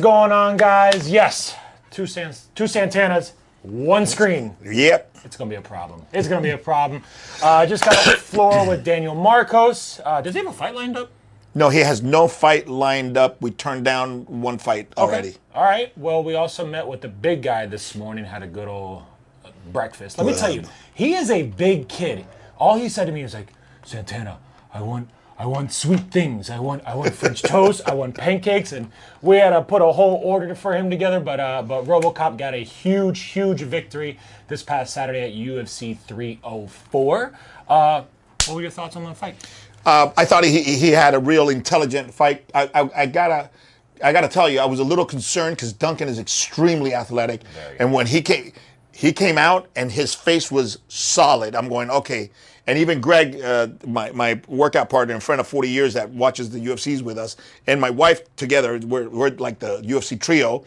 going on, guys? Yes, two Santanas, one screen. Yep. It's going to be a problem. It's going to be a problem. Just got off the floor with Daniel Marcos. Does he have a fight lined up? No, he has no fight lined up. We turned down one fight already. Okay. All right. Well, we also met with the big guy this morning, had a good old breakfast. Let me tell you, he is a big kid. All he said to me was like, Santana, I want sweet things. I want French toast. I want pancakes, and we had to put a whole order for him together. But RoboCop got a huge victory this past Saturday at UFC 304. What were your thoughts on the fight? I thought he had a real intelligent fight. I gotta tell you, I was a little concerned because Duncan is extremely athletic, and when he came out and his face was solid. I'm going, okay. And even Greg, my workout partner and friend of 40 years that watches the UFCs with us, and my wife together, we're like the UFC trio.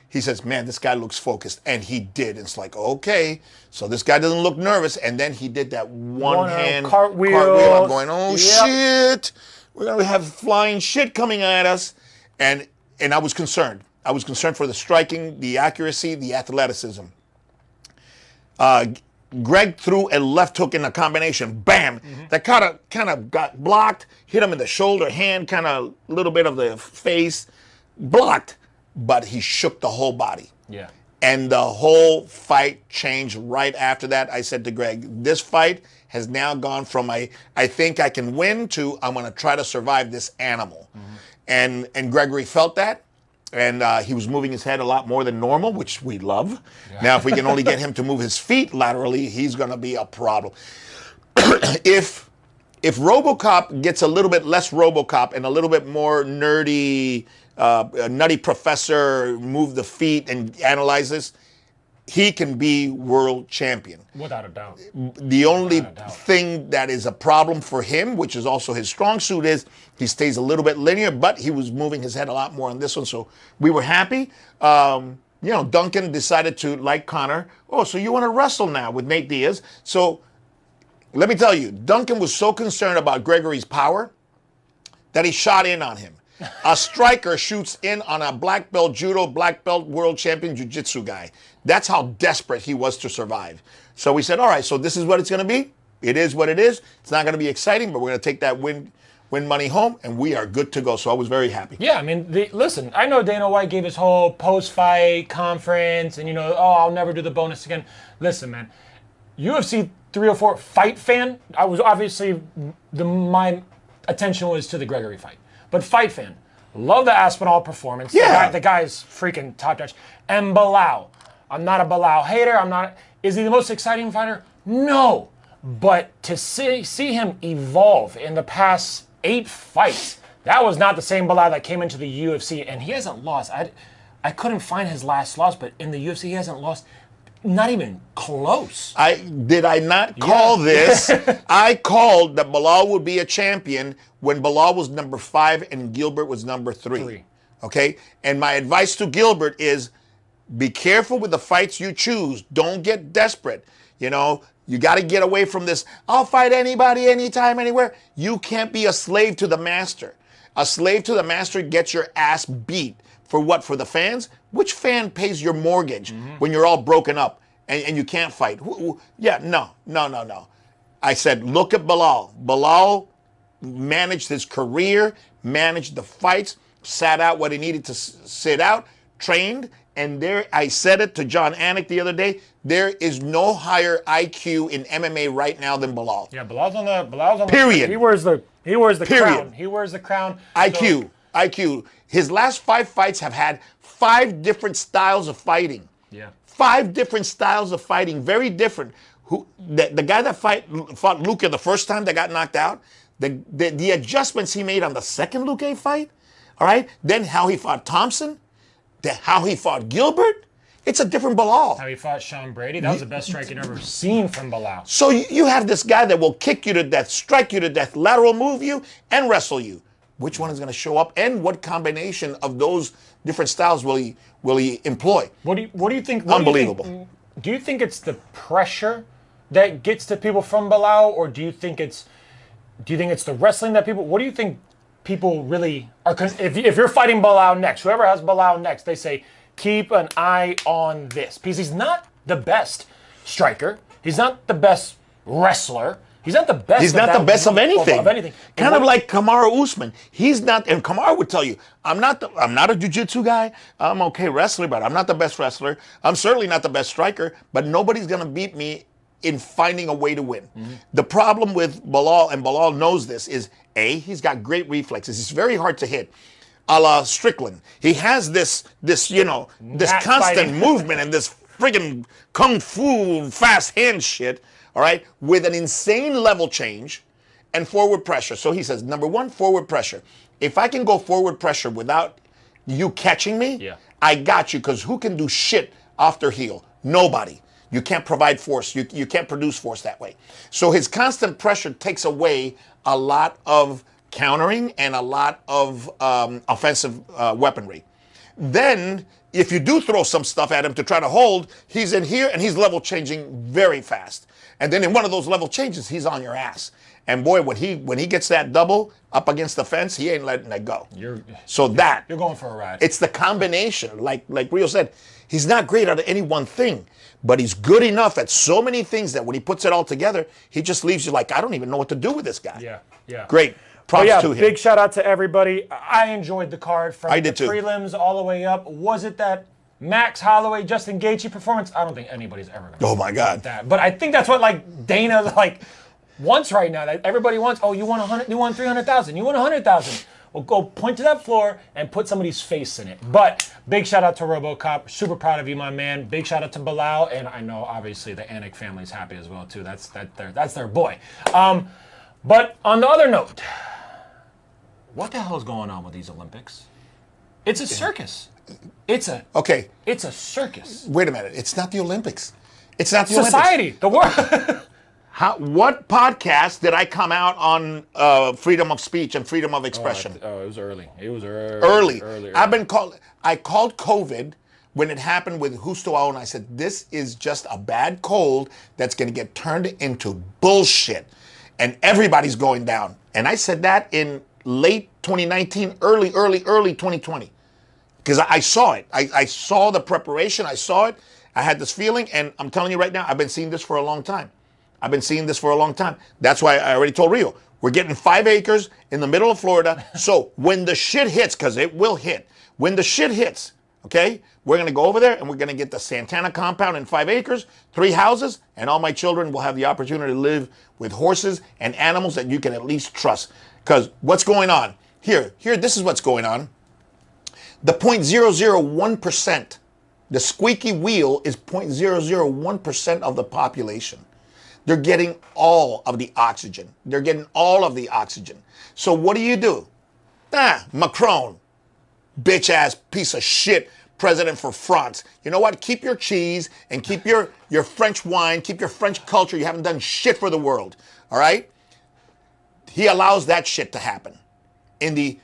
He says, man, this guy looks focused. And he did. It's like, okay, so this guy doesn't look nervous. And then he did that one-hand cartwheel. I'm going, oh, shit. We're going to have flying shit coming at us. And I was concerned. I was concerned for the striking, the accuracy, the athleticism. Greg threw a left hook in a combination. Bam! That kind of got blocked, hit him in the shoulder, hand, kind of a little bit of the face. Blocked. But he shook the whole body. Yeah. And the whole fight changed right after that. I said to Greg, this fight has now gone from I think I can win to I'm going to try to survive this animal. And Gregory felt that. And he was moving his head a lot more than normal, which we love. Yeah. Now, if we can only get him to move his feet laterally, he's going to be a problem. If RoboCop gets a little bit less RoboCop and a little bit more nerdy, nutty professor, move the feet and analyze this, he can be world champion. Without a doubt. The only thing that is a problem for him, which is also his strong suit, is he stays a little bit linear, but he was moving his head a lot more on this one, so we were happy. Duncan decided to, like Conor, so you want to wrestle now with Nate Diaz. So let me tell you, Duncan was so concerned about Gregory's power that he shot in on him. A striker shoots in on a black belt judo, black belt world champion jiu-jitsu guy. That's how desperate he was to survive. So we said, all right, so this is what it's going to be. It is what it is. It's not going to be exciting, but we're going to take that win money home, and we are good to go. So I was very happy. Yeah, I mean, listen, I know Dana White gave his whole post-fight conference, and, I'll never do the bonus again. Listen, man, UFC 304 fight fan, I was obviously, my attention was to the Gregory fight. But fight fan, love the Aspinall performance. Yeah. The guy's freaking top notch. And Bilal, I'm not a Bilal hater. Is he the most exciting fighter? No. But to see him evolve in the past 8 fights, that was not the same Bilal that came into the UFC. And he hasn't lost. I couldn't find his last loss, but in the UFC, he hasn't lost. Not even close. Did I not call this? I called that Bilal would be a champion when Bilal was number 5 and Gilbert was number 3. Okay? And my advice to Gilbert is be careful with the fights you choose. Don't get desperate. You got to get away from this, I'll fight anybody, anytime, anywhere. You can't be a slave to the master. A slave to the master gets your ass beat. For what? For the fans? Which fan pays your mortgage when you're all broken up and you can't fight? No. I said, look at Bilal. Bilal managed his career, managed the fights, sat out what he needed to sit out, trained, and there, I said it to John Anik the other day, there is no higher IQ in MMA right now than Bilal. Yeah, Bilal's on the period. He wears the period. crown. He wears the crown. IQ. His last 5 fights have had 5 different styles of fighting. Yeah. 5 different styles of fighting, very different. The guy that fought Luque the first time that got knocked out, the adjustments he made on the second Luque fight, all right? Then how he fought Thompson, how he fought Gilbert, it's a different Bilal. How he fought Sean Brady, that was the best strike you'd ever seen from Bilal. So you have this guy that will kick you to death, strike you to death, lateral move you, and wrestle you. Which one is going to show up, and what combination of those different styles will he employ? What do you think? Unbelievable. Do you think it's the pressure that gets to people from Bilal, or do you think it's the wrestling that people? What do you think people really are. If you're fighting Bilal next, whoever has Bilal next, they say keep an eye on this because he's not the best striker. He's not the best wrestler. He's not the best. He's not the best of anything. Kind of like Kamaru Usman. He's not, and Kamaru would tell you, I'm not a jiu-jitsu guy. I'm okay wrestler, but I'm not the best wrestler. I'm certainly not the best striker, but nobody's going to beat me in finding a way to win. Mm-hmm. The problem with Bilal, and Bilal knows this, is he's got great reflexes. He's very hard to hit. A la Strickland. He has this constant movement and this friggin' kung fu fast hand shit. All right, with an insane level change and forward pressure. So he says, number one, forward pressure. If I can go forward pressure without you catching me, I got you, because who can do shit off their heel? Nobody. You can't provide force. You can't produce force that way. So his constant pressure takes away a lot of countering and a lot of offensive weaponry. Then, if you do throw some stuff at him to try to hold, he's in here and he's level changing very fast. And then in one of those level changes, he's on your ass. And boy, when he gets that double up against the fence, he ain't letting that go. You're going for a ride. It's the combination. Like Rio said, he's not great at any one thing, but he's good enough at so many things that when he puts it all together, he just leaves you like, I don't even know what to do with this guy. Yeah. Great. Props to him. Big shout out to everybody. I enjoyed the card from the prelims all the way up. Was it that Max Holloway, Justin Gaethje performance? I don't think anybody's ever going to. Oh my God! That, but I think that's what Dana wants right now. That everybody wants. Oh, you want 100? You want 300,000? You want 100,000? Well, go point to that floor and put somebody's face in it. But big shout out to RoboCop. Super proud of you, my man. Big shout out to Bilal, and I know obviously the Anik family's happy as well too. That's their boy. But on the other note, what the hell is going on with these Olympics? It's a circus. It's a circus. Wait a minute. It's not the Olympics. It's not the Society, Olympics. The world. What podcast did I come out on freedom of speech and freedom of expression? It was early. It was early. I called COVID when it happened with Justo Aoun. I said, this is just a bad cold that's going to get turned into bullshit. And everybody's going down. And I said that in late 2019, early 2020. Because I saw it. I saw the preparation. I saw it. I had this feeling. And I'm telling you right now, I've been seeing this for a long time. That's why I already told Rio, we're getting 5 acres in the middle of Florida. So when the shit hits, because it will hit, when the shit hits, okay, we're going to go over there and we're going to get the Santana compound in 5 acres, 3 houses, and all my children will have the opportunity to live with horses and animals that you can at least trust. Because what's going on? Here, this is what's going on. The 0.001%, the squeaky wheel is 0.001% of the population. They're getting all of the oxygen. So what do? Macron, bitch-ass piece of shit, president for France. You know what? Keep your cheese and keep your French wine, keep your French culture. You haven't done shit for the world, all right? He allows that shit to happen in the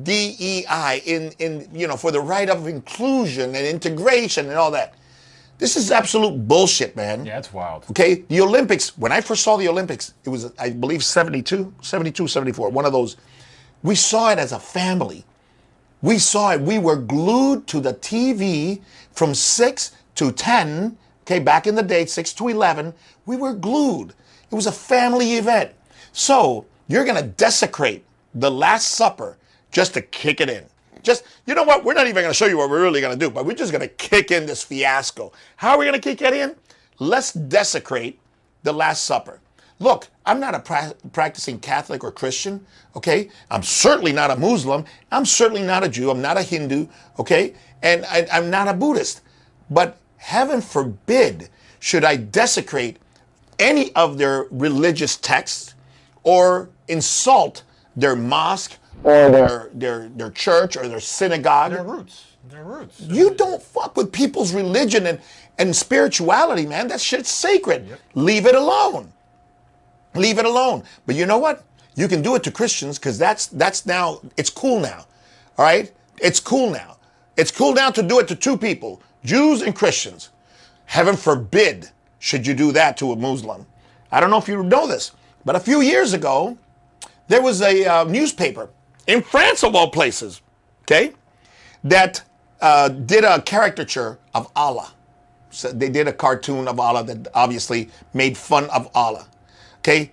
DEI, for the right of inclusion and integration and all that. This is absolute bullshit, man. Yeah, it's wild. Okay, the Olympics, when I first saw the Olympics, it was, I believe, 72, 74, one of those. We saw it as a family. We saw it. We were glued to the TV from 6 to 10, okay, back in the day, 6 to 11. We were glued. It was a family event. So you're going to desecrate the Last Supper just to kick it in. Just, you know what? We're not even going to show you what we're really going to do, but we're just going to kick in this fiasco. How are we going to kick it in? Let's desecrate the Last Supper. Look, I'm not a practicing Catholic or Christian, okay? I'm certainly not a Muslim. I'm certainly not a Jew. I'm not a Hindu, okay? And I'm not a Buddhist. But heaven forbid should I desecrate any of their religious texts or insult their mosque or their church or their synagogue. Their roots. You don't fuck with people's religion and spirituality, man. That shit's sacred. Yep. Leave it alone. But you know what? You can do it to Christians because that's now, it's cool now. All right? It's cool now. It's cool now to do it to 2 people, Jews and Christians. Heaven forbid should you do that to a Muslim. I don't know if you know this, but a few years ago, there was a newspaper in France of all places, okay, that did a caricature of Allah. So they did a cartoon of Allah that obviously made fun of Allah. Okay,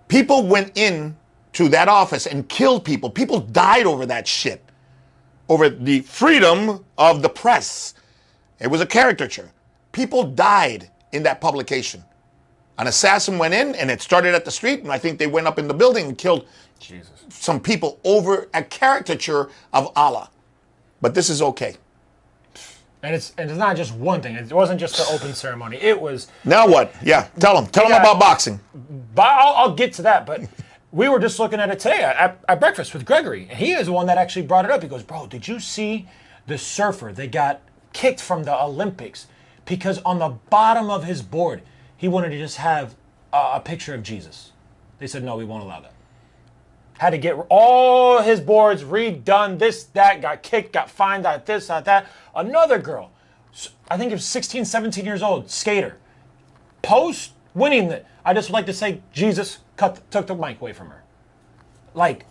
people went in to that office and killed people. People died over that shit, over the freedom of the press. It was a caricature. People died in that publication. An assassin went in, and it started at the street, and I think they went up in the building and killed some people over a caricature of Allah. But this is okay. And it's not just one thing. It wasn't just the open ceremony. It was... Now what? Yeah, tell them about boxing. But I'll get to that, but we were just looking at it today at breakfast with Gregory, and he is the one that actually brought it up. He goes, bro, did you see the surfer that got kicked from the Olympics because on the bottom of his board, he wanted to just have a picture of Jesus? They said, no, we won't allow that. Had to get all his boards redone, this, that, got kicked, got fined, got this, got that. Another girl, I think it was 16, 17 years old, skater. Post winning it, I just would like to say Jesus took the mic away from her. Like,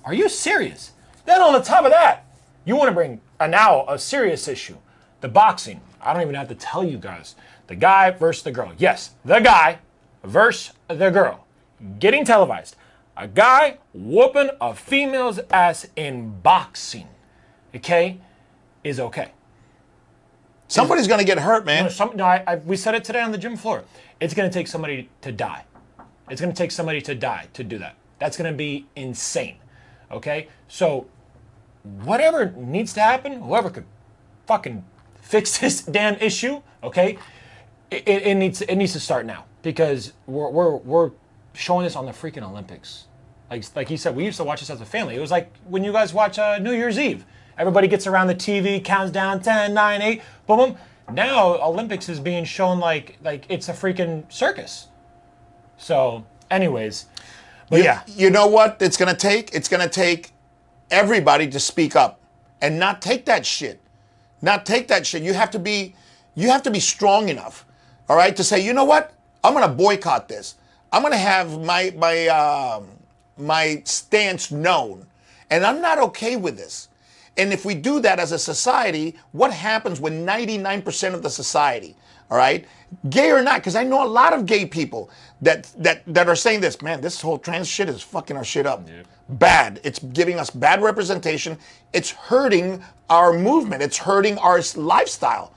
are you serious? Then on the top of that, you want to bring now a serious issue. The boxing. I don't even have to tell you guys. The guy versus the girl. Yes, the guy versus the girl. Getting televised. A guy whooping a female's ass in boxing, okay, is okay. Somebody's going to get hurt, man. We said it today on the gym floor. It's going to take somebody to die. It's going to take somebody to die to do that. That's going to be insane, okay? So whatever needs to happen, whoever could fucking fix this damn issue, okay, it needs to start now, because we're showing this on the freaking Olympics. Like he said, we used to watch this as a family. It was like when you guys watch New Year's Eve. Everybody gets around the TV, counts down 10, 9, 8, boom, boom. Now Olympics is being shown like it's a freaking circus. So, anyways, but yeah. You know what it's going to take? It's going to take everybody to speak up and not take that shit. Not take that shit. You have to be strong enough, all right, to say, you know what? I'm going to boycott this. I'm going to have my stance known, and I'm not okay with this. And if we do that as a society, what happens when 99% of the society, all right, gay or not, because I know a lot of gay people that are saying this, man, this whole trans shit is fucking our shit up. Yeah. Bad. It's giving us bad representation. It's hurting our movement. It's hurting our lifestyle.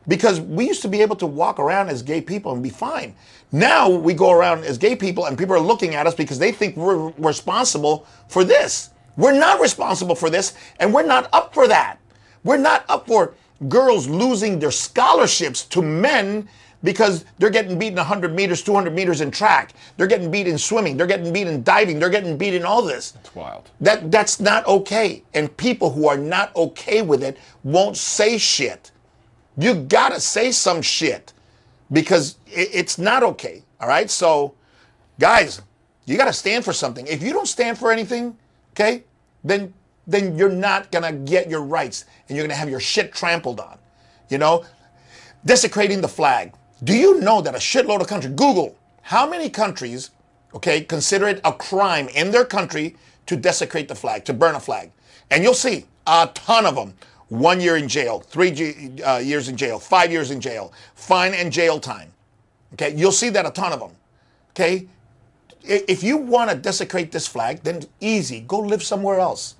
Because we used to be able to walk around as gay people and be fine. Now we go around as gay people and people are looking at us because they think we're responsible for this. We're not responsible for this, and we're not up for that. We're not up for girls losing their scholarships to men because they're getting beat in 100 meters, 200 meters in track. They're getting beat in swimming. They're getting beat in diving. They're getting beat in all this. That's wild. That's not okay. And people who are not okay with it won't say shit. You gotta say some shit because it's not okay. All right. So, guys, you gotta stand for something. If you don't stand for anything, okay, then you're not gonna get your rights and you're gonna have your shit trampled on. You know, desecrating the flag. Do you know that a shitload of countries? Google how many countries, okay, consider it a crime in their country to desecrate the flag, to burn a flag, and you'll see a ton of them. 1 year in jail, 3 years in jail, 5 years in jail, fine and jail time. Okay, you'll see that a ton of them. Okay, if you want to desecrate this flag, then easy, go live somewhere else.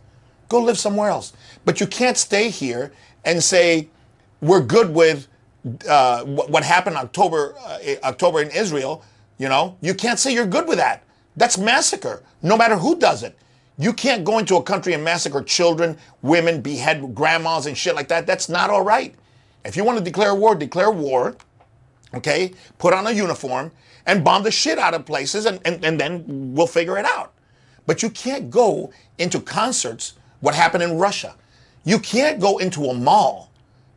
Go live somewhere else. But you can't stay here and say we're good with what happened October in Israel. You know, you can't say you're good with that. That's massacre, no matter who does it. You can't go into a country and massacre children, women, behead grandmas and shit like that. That's not all right. If you want to declare war, okay? Put on a uniform and bomb the shit out of places and then we'll figure it out. But you can't go into concerts, what happened in Russia. You can't go into a mall,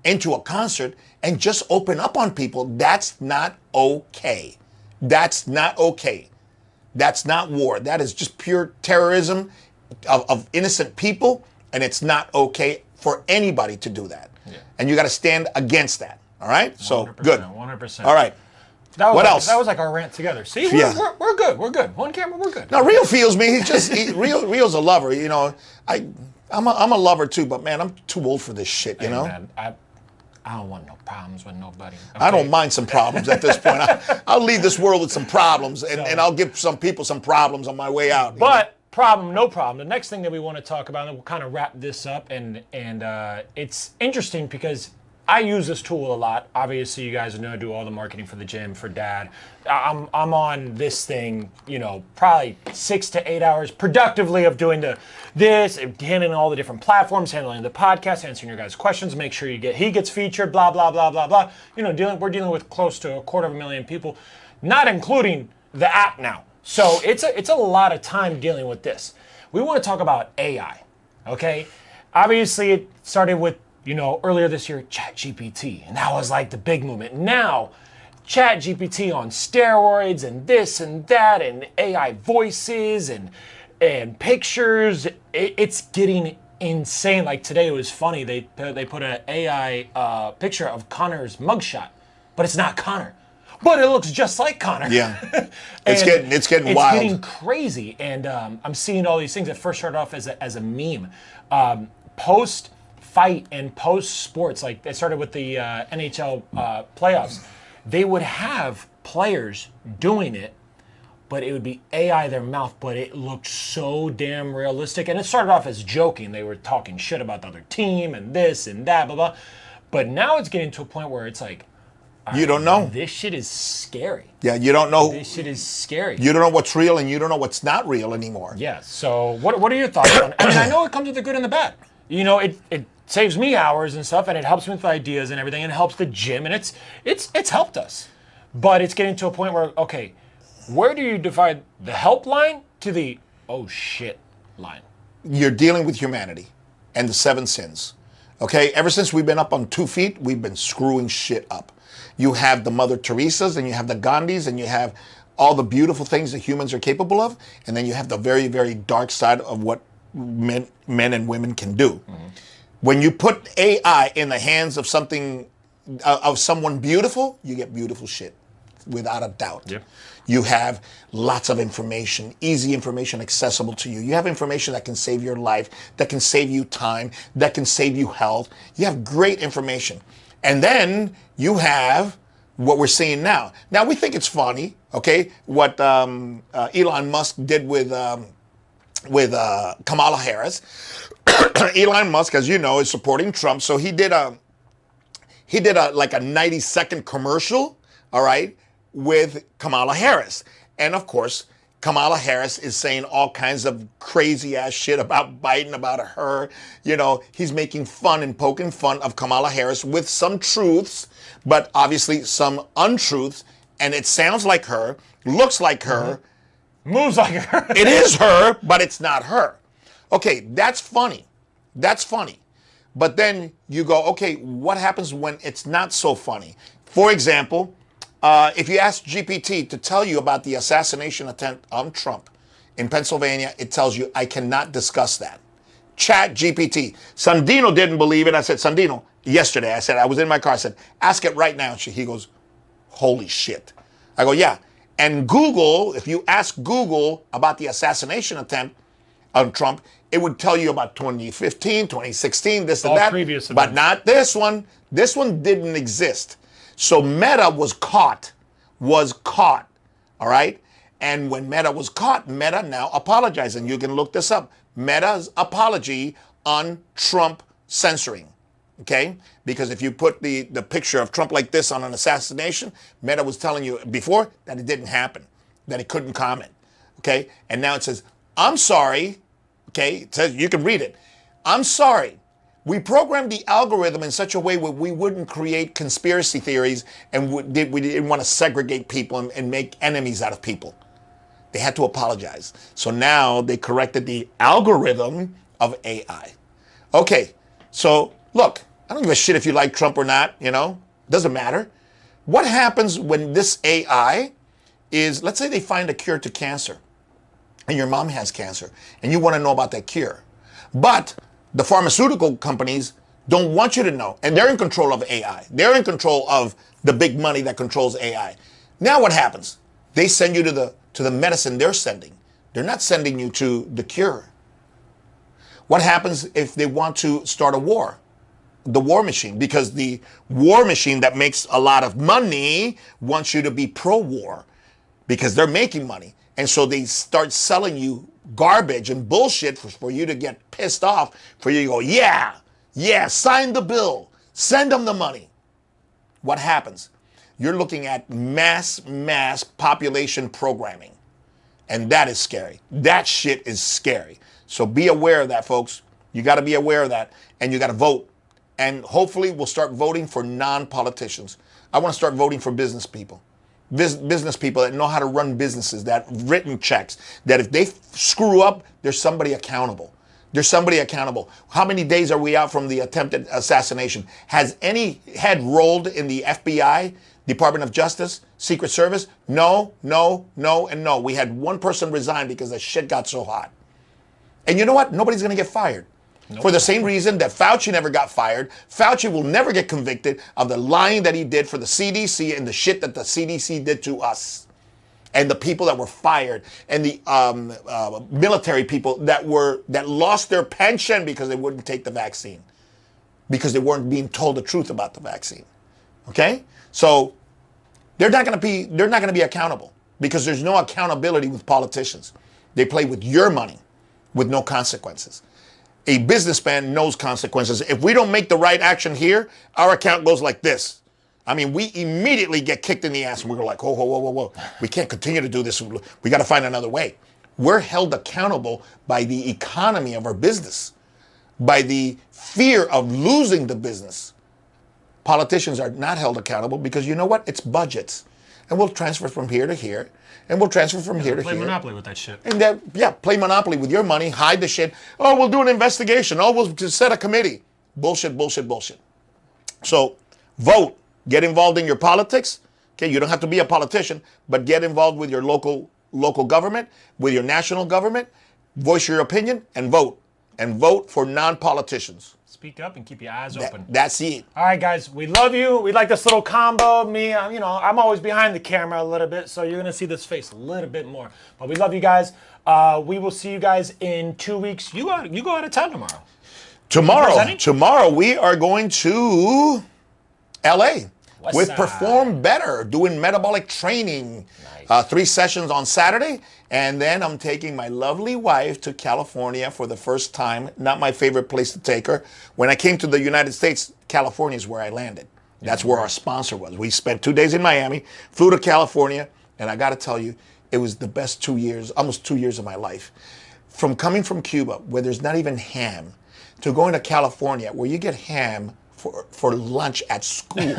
into a concert and just open up on people. That's not okay. That's not okay. That's not war. That is just pure terrorism of innocent people, and it's not okay for anybody to do that. Yeah. And you got to stand against that. All right? So 100%, good. 100%. All right. What else? That was like our rant together. See, we're good. We're good. One camera, we're good. Now, Rio feels me. Rio's a lover. You know, I'm a lover too, but man, I'm too old for this shit. You know. Man, I don't want no problems with nobody. Okay? I don't mind some problems at this point. I'll leave this world with some problems, and I'll give some people some problems on my way out. But no problem. The next thing that we want to talk about, and we'll kind of wrap this up, and it's interesting because I use this tool a lot. Obviously, you guys know I do all the marketing for the gym, for Dad. I'm on this thing, you know, probably 6 to 8 hours productively of doing this, handling all the different platforms, handling the podcast, answering your guys' questions, make sure he gets featured, blah, blah, blah, blah, blah. You know, we're dealing with close to 250,000 people, not including the app now. So it's a lot of time dealing with this. We want to talk about AI, okay? Obviously, it started with, you know, earlier this year, ChatGPT, and that was like the big movement. Now, ChatGPT on steroids and this and that and AI voices and pictures, it's getting insane. Like today it was funny, they put an AI picture of Connor's mugshot, but it's not Connor. But it looks just like Connor. Yeah, it's getting wild. It's getting crazy, and I'm seeing all these things that first started off as a meme. Post-fight and post-sports, like it started with the NHL playoffs, they would have players doing it, but it would be AI their mouth, but it looked so damn realistic. And it started off as joking. They were talking shit about the other team and this and that, blah, blah. But now it's getting to a point where it's like, you don't know. This shit is scary. Yeah, you don't know. This shit is scary. You don't know what's real and you don't know what's not real anymore. Yeah, so what are your thoughts on it? I mean, I know it comes with the good and the bad. You know, it saves me hours and stuff, and it helps me with ideas and everything, and it helps the gym, and it's helped us. But it's getting to a point where, okay, where do you divide the help line to the oh shit line? You're dealing with humanity and the 7 sins. Okay, ever since we've been up on 2 feet, we've been screwing shit up. You have the Mother Teresas, and you have the Gandhis, and you have all the beautiful things that humans are capable of, and then you have the very, very dark side of what men and women can do. Mm-hmm. When you put AI in the hands of someone beautiful, you get beautiful shit, without a doubt. Yep. You have lots of information, easy information accessible to you. You have information that can save your life, that can save you time, that can save you health. You have great information. And then you have what we're seeing now. Now, we think it's funny, okay, what Elon Musk did with Kamala Harris. Elon Musk, as you know, is supporting Trump, so he did a like a 90-second commercial, all right, with Kamala Harris. And of course, Kamala Harris is saying all kinds of crazy ass shit about Biden, about her. You know, he's making fun and poking fun of Kamala Harris with some truths, but obviously some untruths. And it sounds like her, looks like her, moves like her. It is her, but it's not her. Okay, that's funny. That's funny. But then you go, okay, what happens when it's not so funny? For example, if you ask GPT to tell you about the assassination attempt on Trump in Pennsylvania, it tells you, I cannot discuss that. Chat GPT. Sandino didn't believe it. I said, Sandino, yesterday, I was in my car, I said, ask it right now. He goes, holy shit. I go, yeah. And Google, if you ask Google about the assassination attempt on Trump, it would tell you about 2015, 2016, this and that. Previous but events. not this one. This one didn't exist. So Meta was caught, all right? And when Meta was caught, Meta now apologized. And you can look this up. Meta's apology on Trump censoring, okay? Because if you put the picture of Trump like this on an assassination, Meta was telling you before that it didn't happen, that it couldn't comment, okay? And now it says, I'm sorry, okay? It says, you can read it. I'm sorry. We programmed the algorithm in such a way where we wouldn't create conspiracy theories and we didn't want to segregate people and make enemies out of people. They had to apologize. So now they corrected the algorithm of AI. Okay, so look, I don't give a shit if you like Trump or not, you know, doesn't matter. What happens when this AI is, let's say they find a cure to cancer and your mom has cancer and you want to know about that cure, but the pharmaceutical companies don't want you to know, and they're in control of AI. They're in control of the big money that controls AI. Now what happens? They send you to the medicine they're sending. They're not sending you to the cure. What happens if they want to start a war? The war machine, because the war machine that makes a lot of money wants you to be pro-war because they're making money. And so they start selling you garbage and bullshit for you to get pissed off, for you to go, yeah, sign the bill, send them the money. What happens? You're looking at mass population programming. And that is scary. That shit is scary. So be aware of that, folks. You got to be aware of that. And you got to vote. And hopefully we'll start voting for non-politicians. I want to start voting for business people. Business people that know how to run businesses, that written checks, that if they screw up, there's somebody accountable. There's somebody accountable. How many days are we out from the attempted assassination? Has any head rolled in the FBI, Department of Justice, Secret Service? No, and no. We had one person resign because the shit got so hot. And you know what? Nobody's going to get fired. Nope. For the same reason that Fauci never got fired. Fauci will never get convicted of the lying that he did for the CDC and the shit that the CDC did to us. And the people that were fired, and the military people that lost their pension because they wouldn't take the vaccine, because they weren't being told the truth about the vaccine. Okay? So they're not going to be accountable, because there's no accountability with politicians. They play with your money with no consequences. A businessman knows consequences. If we don't make the right action here, our account goes like this. I mean, we immediately get kicked in the ass, and we're like, whoa. We can't continue to do this. We got to find another way. We're held accountable by the economy of our business, by the fear of losing the business. Politicians are not held accountable because you know what? It's budgets. And we'll transfer from here to here, and we'll transfer from here to here. Play Monopoly with that shit. And then, play Monopoly with your money, hide the shit. Oh, we'll do an investigation. Oh, we'll just set a committee. Bullshit. So, vote. Get involved in your politics. Okay, you don't have to be a politician, but get involved with your local government, with your national government. Voice your opinion and vote. And vote for non-politicians. Speak up and keep your eyes open. That's it. All right, guys, we love you. We like this little combo. Me, I'm always behind the camera a little bit, so you're going to see this face a little bit more. But we love you guys. We will see you guys in 2 weeks. You go out of town tomorrow. Tomorrow we are going to L.A. with Perform Better, doing metabolic training. Nice. 3 sessions on Saturday. And then I'm taking my lovely wife to California for the first time. Not my favorite place to take her. When I came to the United States, California is where I landed. That's where our sponsor was. We spent 2 days in Miami, flew to California, and I got to tell you, it was the best 2 years, almost 2 years of my life. From coming from Cuba, where there's not even ham, to going to California, where you get ham for lunch at school,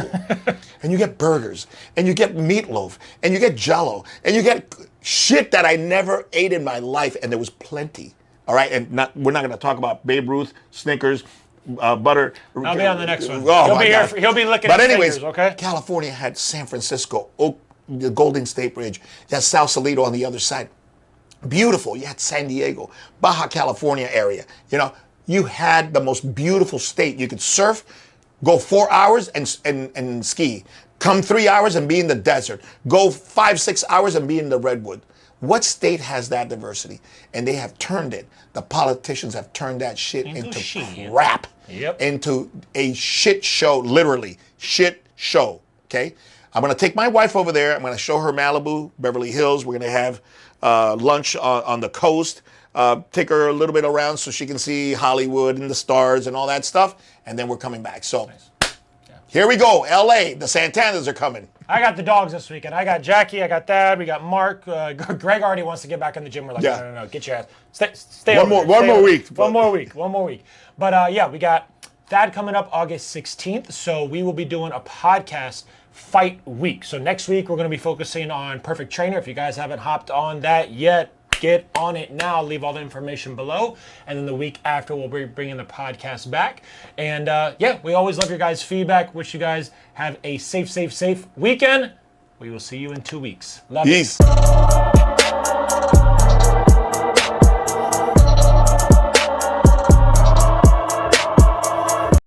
and you get burgers, and you get meatloaf, and you get Jell-O, and you get shit that I never ate in my life, and there was plenty. All right, and we're not going to talk about Babe Ruth, Snickers, butter. I'll be on the next one. He'll be licking his fingers, okay? California had San Francisco, the Golden State Bridge. You had Sausalito on the other side. Beautiful. You had San Diego, Baja California area. You had the most beautiful state. You could surf, go 4 hours and ski. Come 3 hours and be in the desert. Go 5-6 hours and be in the redwood. What state has that diversity? And they have turned it. The politicians have turned that shit into crap. Yep. Into a shit show, literally. Shit show. Okay? I'm going to take my wife over there. I'm going to show her Malibu, Beverly Hills. We're going to have lunch on the coast. Take her a little bit around so she can see Hollywood and the stars and all that stuff. And then we're coming back. So nice. Here we go. L.A. The Santanas are coming. I got the dogs this weekend. I got Jackie. I got Thad. We got Mark. Greg already wants to get back in the gym. We're like, no. Get your ass. Stay One more week. One more week. But we got Thad coming up August 16th. So we will be doing a podcast fight week. So next week we're going to be focusing on Perfect Trainer. If you guys haven't hopped on that yet, get on it now. Leave all the information below. And then the week after, we'll be bringing the podcast back. And we always love your guys' feedback. Wish you guys have a safe weekend. We will see you in 2 weeks. Love you.